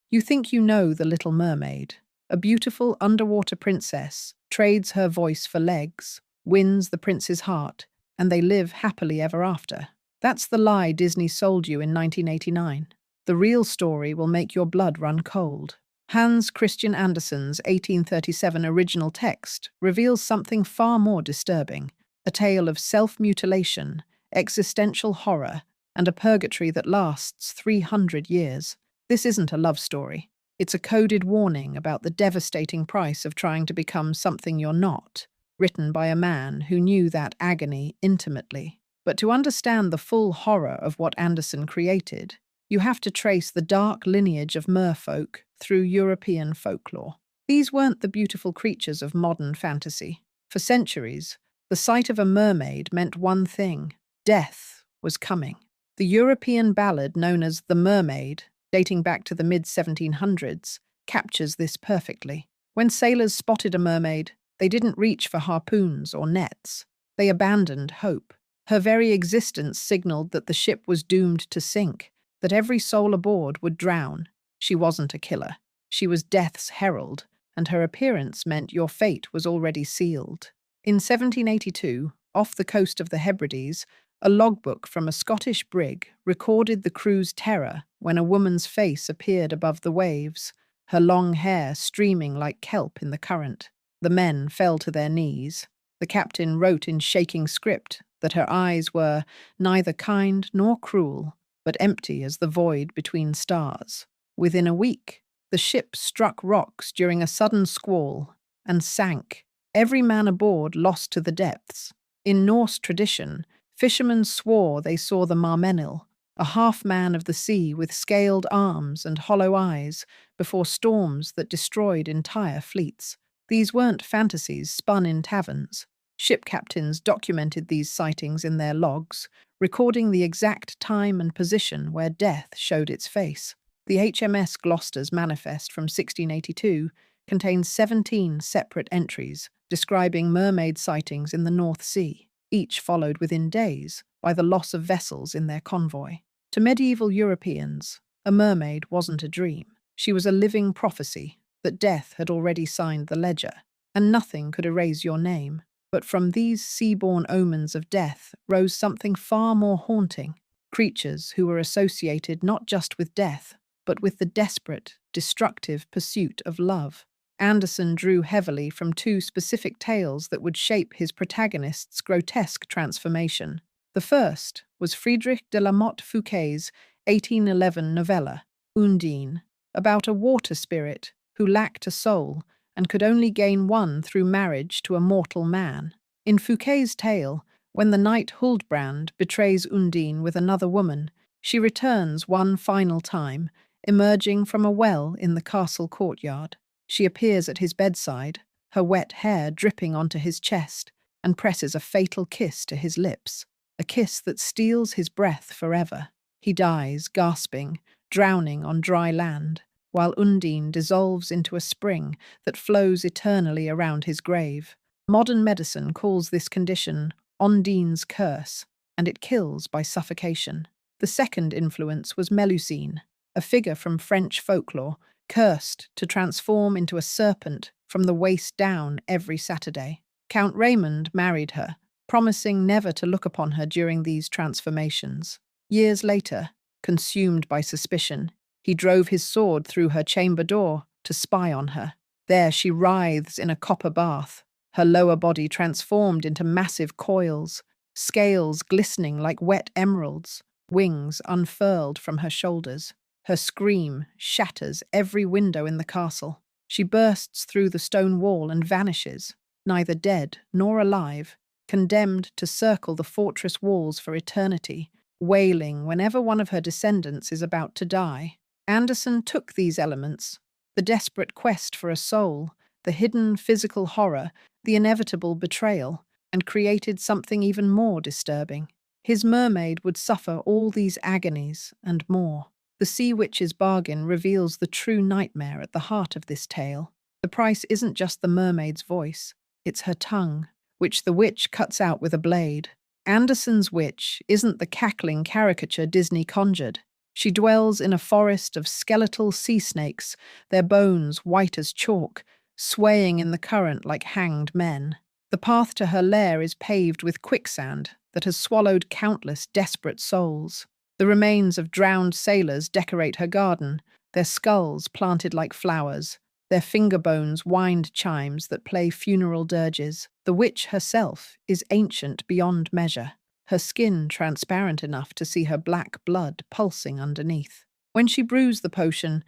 You think you know The Little Mermaid. A beautiful underwater princess trades her voice for legs, wins the prince's heart, and they live happily ever after. That's the lie Disney sold you in 1989. The real story will make your blood run cold. Hans Christian Andersen's 1837 original text reveals something far more disturbing, a tale of self-mutilation, existential horror, and a purgatory that lasts 300 years. This isn't a love story. It's a coded warning about the devastating price of trying to become something you're not, written by a man who knew that agony intimately. But to understand the full horror of what Andersen created, you have to trace the dark lineage of merfolk through European folklore. These weren't the beautiful creatures of modern fantasy. For centuries, the sight of a mermaid meant one thing: death was coming. The European ballad known as The Mermaid, dating back to the mid-1700s, captures this perfectly. When sailors spotted a mermaid, they didn't reach for harpoons or nets. They abandoned hope. Her very existence signaled that the ship was doomed to sink, that every soul aboard would drown. She wasn't a killer. She was death's herald, and her appearance meant your fate was already sealed. In 1782, off the coast of the Hebrides, a logbook from a Scottish brig recorded the crew's terror when a woman's face appeared above the waves, her long hair streaming like kelp in the current. The men fell to their knees. The captain wrote in shaking script that her eyes were neither kind nor cruel, but empty as the void between stars. Within a week, the ship struck rocks during a sudden squall and sank, every man aboard lost to the depths. In Norse tradition, fishermen swore they saw the Marmenil, a half-man of the sea with scaled arms and hollow eyes, before storms that destroyed entire fleets. These weren't fantasies spun in taverns. Ship captains documented these sightings in their logs, recording the exact time and position where death showed its face. The HMS Gloucester's manifest from 1682 contains 17 separate entries describing mermaid sightings in the North Sea, each followed within days by the loss of vessels in their convoy. To medieval Europeans, a mermaid wasn't a dream. She was a living prophecy that death had already signed the ledger, and nothing could erase your name. But from these sea-born omens of death rose something far more haunting: creatures who were associated not just with death, but with the desperate, destructive pursuit of love. Andersen drew heavily from two specific tales that would shape his protagonist's grotesque transformation. The first was Friedrich de la Motte Fouquet's 1811 novella, Undine, about a water spirit who lacked a soul and could only gain one through marriage to a mortal man. In Fouquet's tale, when the knight Huldbrand betrays Undine with another woman, she returns one final time, emerging from a well in the castle courtyard. She appears at his bedside, her wet hair dripping onto his chest, and presses a fatal kiss to his lips, a kiss that steals his breath forever. He dies, gasping, drowning on dry land, while Undine dissolves into a spring that flows eternally around his grave. Modern medicine calls this condition Ondine's curse, and it kills by suffocation. The second influence was Melusine, a figure from French folklore, cursed to transform into a serpent from the waist down every Saturday. Count Raymond married her, promising never to look upon her during these transformations. Years later, consumed by suspicion, he drove his sword through her chamber door to spy on her. There she writhes in a copper bath, her lower body transformed into massive coils, scales glistening like wet emeralds, wings unfurled from her shoulders. Her scream shatters every window in the castle. She bursts through the stone wall and vanishes, neither dead nor alive, condemned to circle the fortress walls for eternity, wailing whenever one of her descendants is about to die. Andersen took these elements, the desperate quest for a soul, the hidden physical horror, the inevitable betrayal, and created something even more disturbing. His mermaid would suffer all these agonies and more. The Sea Witch's bargain reveals the true nightmare at the heart of this tale. The price isn't just the mermaid's voice, it's her tongue, which the witch cuts out with a blade. Andersen's witch isn't the cackling caricature Disney conjured. She dwells in a forest of skeletal sea snakes, their bones white as chalk, swaying in the current like hanged men. The path to her lair is paved with quicksand that has swallowed countless desperate souls. The remains of drowned sailors decorate her garden, their skulls planted like flowers, their finger bones wind chimes that play funeral dirges. The witch herself is ancient beyond measure, her skin transparent enough to see her black blood pulsing underneath. When she brews the potion,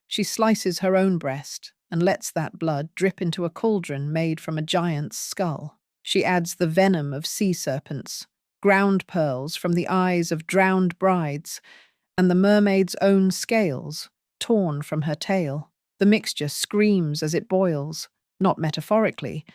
she slices her own breast and lets that blood drip into a cauldron made from a giant's skull. She adds the venom of sea serpents, ground pearls from the eyes of drowned brides, and the mermaid's own scales, torn from her tail. The mixture screams as it boils, not metaphorically,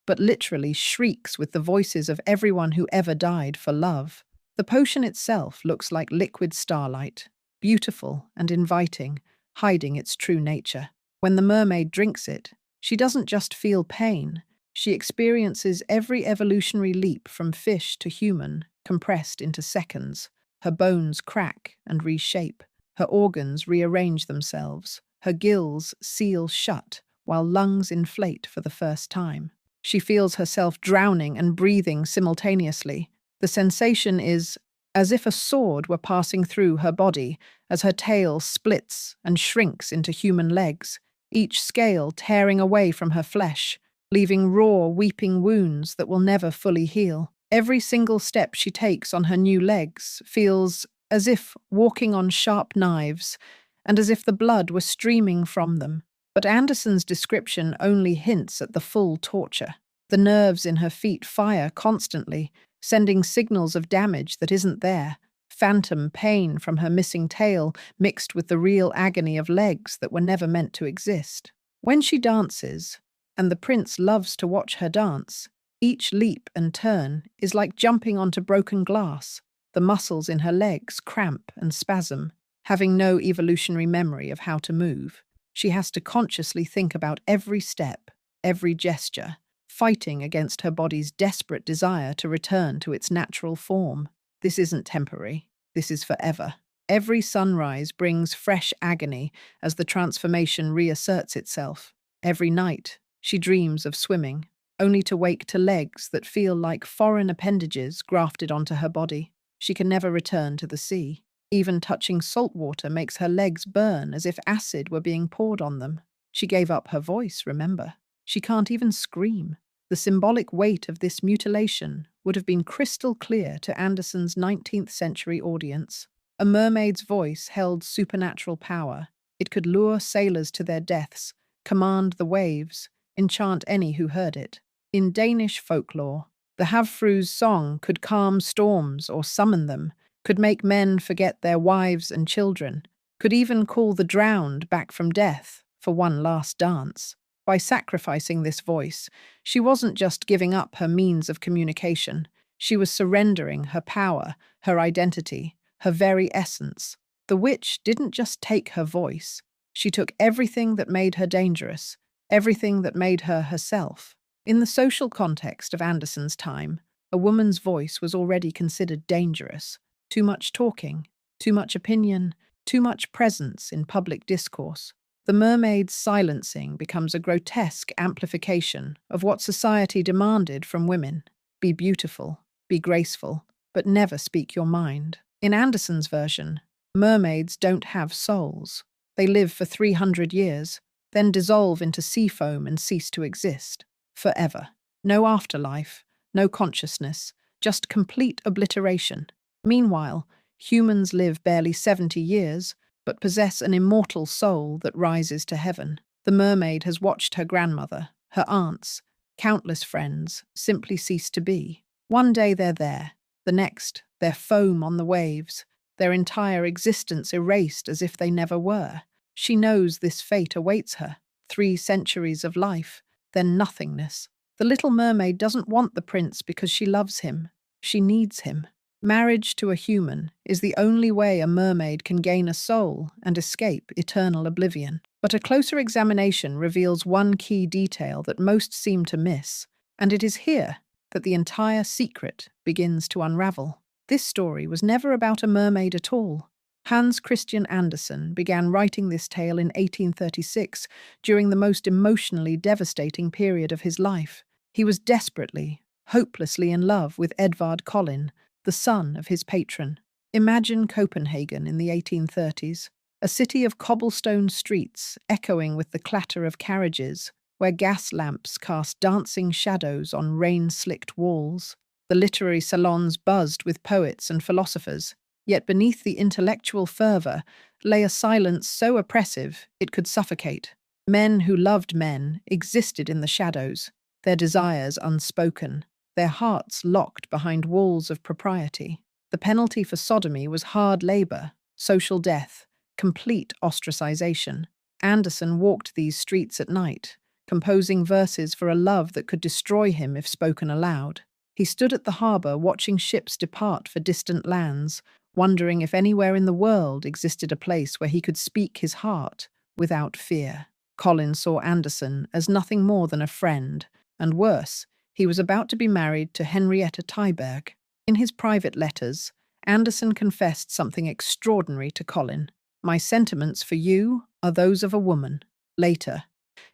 but literally shrieks with the voices of everyone who ever died for love. The potion itself looks like liquid starlight, beautiful and inviting, hiding its true nature. When the mermaid drinks it, she doesn't just feel pain, she experiences every evolutionary leap from fish to human, compressed into seconds. Her bones crack and reshape, her organs rearrange themselves, her gills seal shut, while lungs inflate for the first time. She feels herself drowning and breathing simultaneously. The sensation is as if a sword were passing through her body as her tail splits and shrinks into human legs, each scale tearing away from her flesh, leaving raw, weeping wounds that will never fully heal. Every single step she takes on her new legs feels as if walking on sharp knives, and as if the blood were streaming from them. But Anderson's description only hints at the full torture. The nerves in her feet fire constantly, sending signals of damage that isn't there. Phantom pain from her missing tail mixed with the real agony of legs that were never meant to exist. When she dances, and the prince loves to watch her dance, each leap and turn is like jumping onto broken glass. The muscles in her legs cramp and spasm, having no evolutionary memory of how to move. She has to consciously think about every step, every gesture, fighting against her body's desperate desire to return to its natural form. This isn't temporary. This is forever. Every sunrise brings fresh agony as the transformation reasserts itself. Every night, she dreams of swimming, only to wake to legs that feel like foreign appendages grafted onto her body. She can never return to the sea. Even touching salt water makes her legs burn as if acid were being poured on them. She gave up her voice, remember? She can't even scream. The symbolic weight of this mutilation would have been crystal clear to Anderson's 19th century audience. A mermaid's voice held supernatural power. It could lure sailors to their deaths, command the waves, enchant any who heard it. In Danish folklore, the Havfrue's song could calm storms or summon them, could make men forget their wives and children, could even call the drowned back from death for one last dance. By sacrificing this voice, she wasn't just giving up her means of communication, she was surrendering her power, her identity, her very essence. The witch didn't just take her voice, she took everything that made her dangerous, everything that made her herself. In the social context of Anderson's time, a woman's voice was already considered dangerous. Too much talking, too much opinion, too much presence in public discourse. The mermaid's silencing becomes a grotesque amplification of what society demanded from women. Be beautiful, be graceful, but never speak your mind. In Anderson's version, mermaids don't have souls. They live for 300 years, then dissolve into sea foam and cease to exist. Forever. No afterlife, no consciousness, just complete obliteration. Meanwhile, humans live barely 70 years, but possess an immortal soul that rises to heaven. The mermaid has watched her grandmother, her aunts, countless friends simply cease to be. One day they're there, the next, they're foam on the waves, their entire existence erased as if they never were. She knows this fate awaits her. 3 centuries of life, then nothingness. The little mermaid doesn't want the prince because she loves him. She needs him. Marriage to a human is the only way a mermaid can gain a soul and escape eternal oblivion. But a closer examination reveals one key detail that most seem to miss, and it is here that the entire secret begins to unravel. This story was never about a mermaid at all. Hans Christian Andersen began writing this tale in 1836 during the most emotionally devastating period of his life. He was desperately, hopelessly in love with Edvard Collin, the son of his patron. Imagine Copenhagen in the 1830s, a city of cobblestone streets echoing with the clatter of carriages, where gas lamps cast dancing shadows on rain-slicked walls. The literary salons buzzed with poets and philosophers, yet beneath the intellectual fervour lay a silence so oppressive it could suffocate. Men who loved men existed in the shadows, their desires unspoken, their hearts locked behind walls of propriety. The penalty for sodomy was hard labour, social death, complete ostracization. Andersen walked these streets at night, composing verses for a love that could destroy him if spoken aloud. He stood at the harbour watching ships depart for distant lands, wondering if anywhere in the world existed a place where he could speak his heart without fear. Collin saw Andersen as nothing more than a friend, and worse, he was about to be married to Henrietta Tyberg. In his private letters, Andersen confessed something extraordinary to Collin. "My sentiments for you are those of a woman." Later,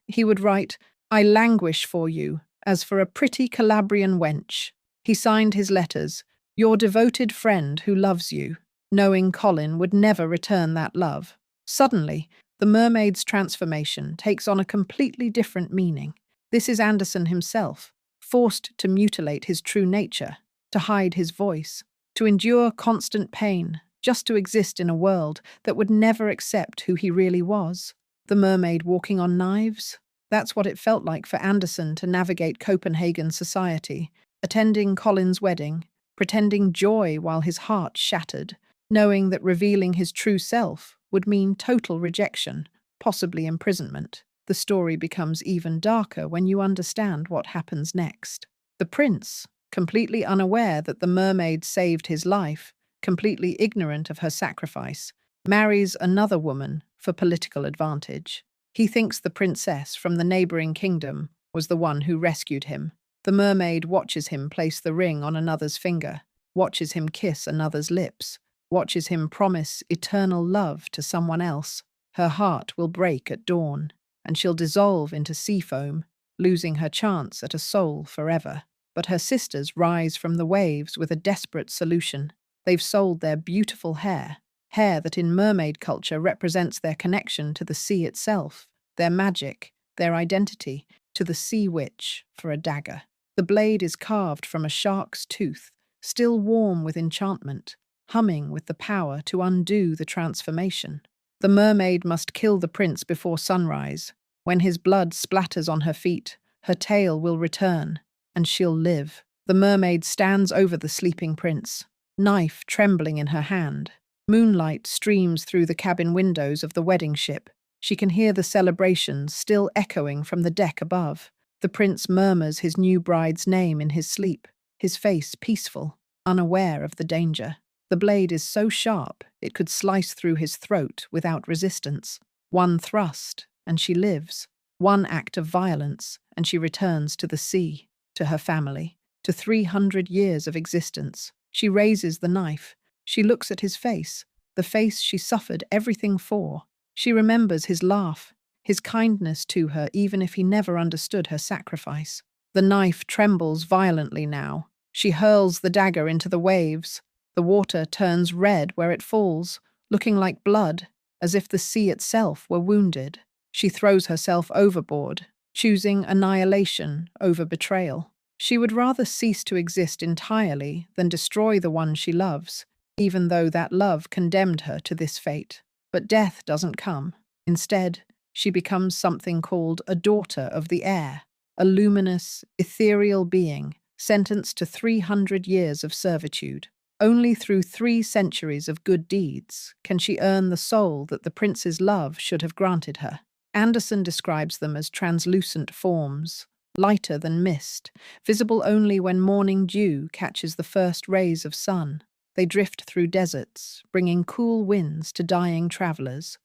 he would write, "I languish for you, as for a pretty Calabrian wench." He signed his letters, "Your devoted friend who loves you," knowing Collin would never return that love. Suddenly, the mermaid's transformation takes on a completely different meaning. This is Andersen himself, forced to mutilate his true nature, to hide his voice, to endure constant pain, just to exist in a world that would never accept who he really was. The mermaid walking on knives? That's what it felt like for Andersen to navigate Copenhagen society, attending Collin's wedding, pretending joy while his heart shattered, knowing that revealing his true self would mean total rejection, possibly imprisonment. The story becomes even darker when you understand what happens next. The prince, completely unaware that the mermaid saved his life, completely ignorant of her sacrifice, marries another woman for political advantage. He thinks the princess from the neighbouring kingdom was the one who rescued him. The mermaid watches him place the ring on another's finger, watches him kiss another's lips, watches him promise eternal love to someone else. Her heart will break at dawn, and she'll dissolve into sea foam, losing her chance at a soul forever. But her sisters rise from the waves with a desperate solution. They've sold their beautiful hair that in mermaid culture represents their connection to the sea itself, their magic, their identity, to the sea witch, for a dagger. The blade is carved from a shark's tooth, still warm with enchantment, humming with the power to undo the transformation. The mermaid must kill the prince before sunrise. When his blood splatters on her feet, her tail will return, and she'll live. The mermaid stands over the sleeping prince, knife trembling in her hand. Moonlight streams through the cabin windows of the wedding ship. She can hear the celebrations still echoing from the deck above. The prince murmurs his new bride's name in his sleep, his face peaceful, unaware of the danger. The blade is so sharp it could slice through his throat without resistance. One thrust, and she lives. One act of violence, and she returns to the sea, to her family, to 300 years of existence. She raises the knife. She looks at his face, the face she suffered everything for. She remembers his laugh, his kindness to her even if he never understood her sacrifice. The knife trembles violently now. She hurls the dagger into the waves. The water turns red where it falls, looking like blood, as if the sea itself were wounded. She throws herself overboard, choosing annihilation over betrayal. She would rather cease to exist entirely than destroy the one she loves, even though that love condemned her to this fate. But death doesn't come. Instead, she becomes something called a daughter of the air, a luminous, ethereal being sentenced to 300 years of servitude. Only through 3 centuries of good deeds can she earn the soul that the prince's love should have granted her. Andersen describes them as translucent forms, lighter than mist, visible only when morning dew catches the first rays of sun. They drift through deserts, bringing cool winds to dying travellers,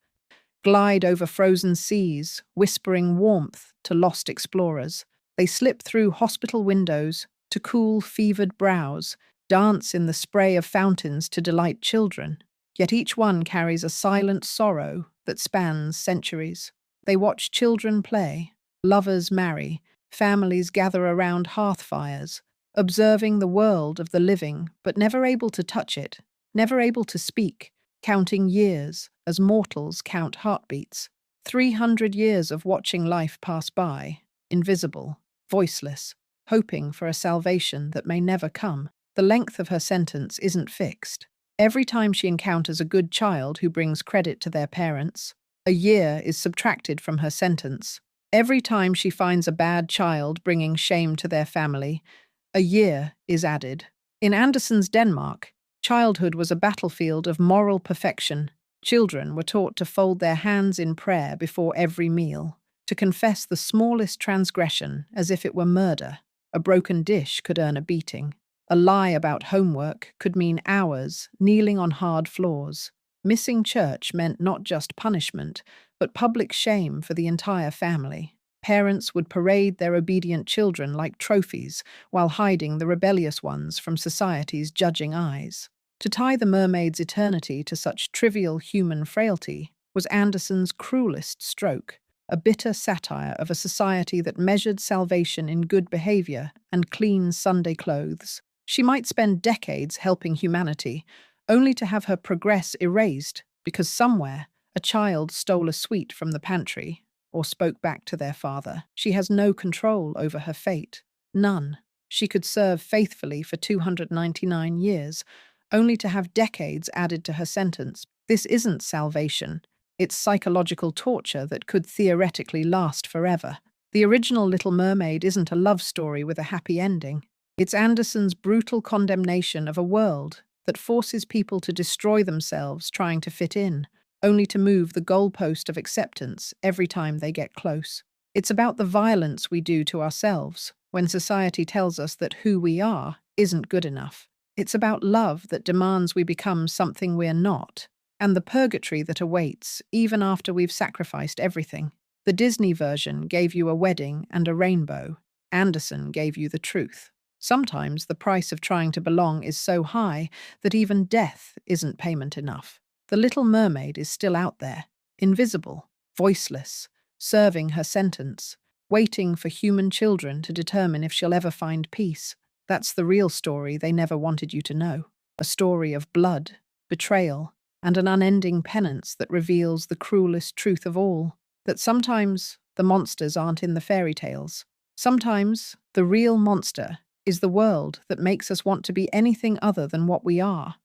glide over frozen seas, whispering warmth to lost explorers. They slip through hospital windows to cool fevered brows, dance in the spray of fountains to delight children. yet each one carries a silent sorrow that spans centuries. They watch children play, lovers marry, families gather around hearth fires, observing the world of the living but never able to touch it, never able to speak, counting years as mortals count heartbeats. 300 years of watching life pass by, invisible, voiceless, hoping for a salvation that may never come. The length of her sentence isn't fixed. Every time she encounters a good child who brings credit to their parents, a year is subtracted from her sentence. Every time she finds a bad child bringing shame to their family, a year is added. In Andersen's Denmark, childhood was a battlefield of moral perfection. Children were taught to fold their hands in prayer before every meal, to confess the smallest transgression as if it were murder. A broken dish could earn a beating. A lie about homework could mean hours kneeling on hard floors. Missing church meant not just punishment, but public shame for the entire family. Parents would parade their obedient children like trophies while hiding the rebellious ones from society's judging eyes. To tie the mermaid's eternity to such trivial human frailty was Andersen's cruelest stroke, a bitter satire of a society that measured salvation in good behavior and clean Sunday clothes. She might spend decades helping humanity, only to have her progress erased because somewhere a child stole a sweet from the pantry or spoke back to their father. She has no control over her fate. None. She could serve faithfully for 299 years, only to have decades added to her sentence. This isn't salvation. It's psychological torture that could theoretically last forever. The original Little Mermaid isn't a love story with a happy ending. It's Andersen's brutal condemnation of a world that forces people to destroy themselves trying to fit in, only to move the goalpost of acceptance every time they get close. It's about the violence we do to ourselves when society tells us that who we are isn't good enough. It's about love that demands we become something we're not, and the purgatory that awaits even after we've sacrificed everything. The Disney version gave you a wedding and a rainbow. Andersen gave you the truth. Sometimes the price of trying to belong is so high that even death isn't payment enough. The Little Mermaid is still out there, invisible, voiceless, serving her sentence, waiting for human children to determine if she'll ever find peace. That's the real story they never wanted you to know. A story of blood, betrayal, and an unending penance that reveals the cruelest truth of all, that sometimes the monsters aren't in the fairy tales. Sometimes the real monster is the world that makes us want to be anything other than what we are.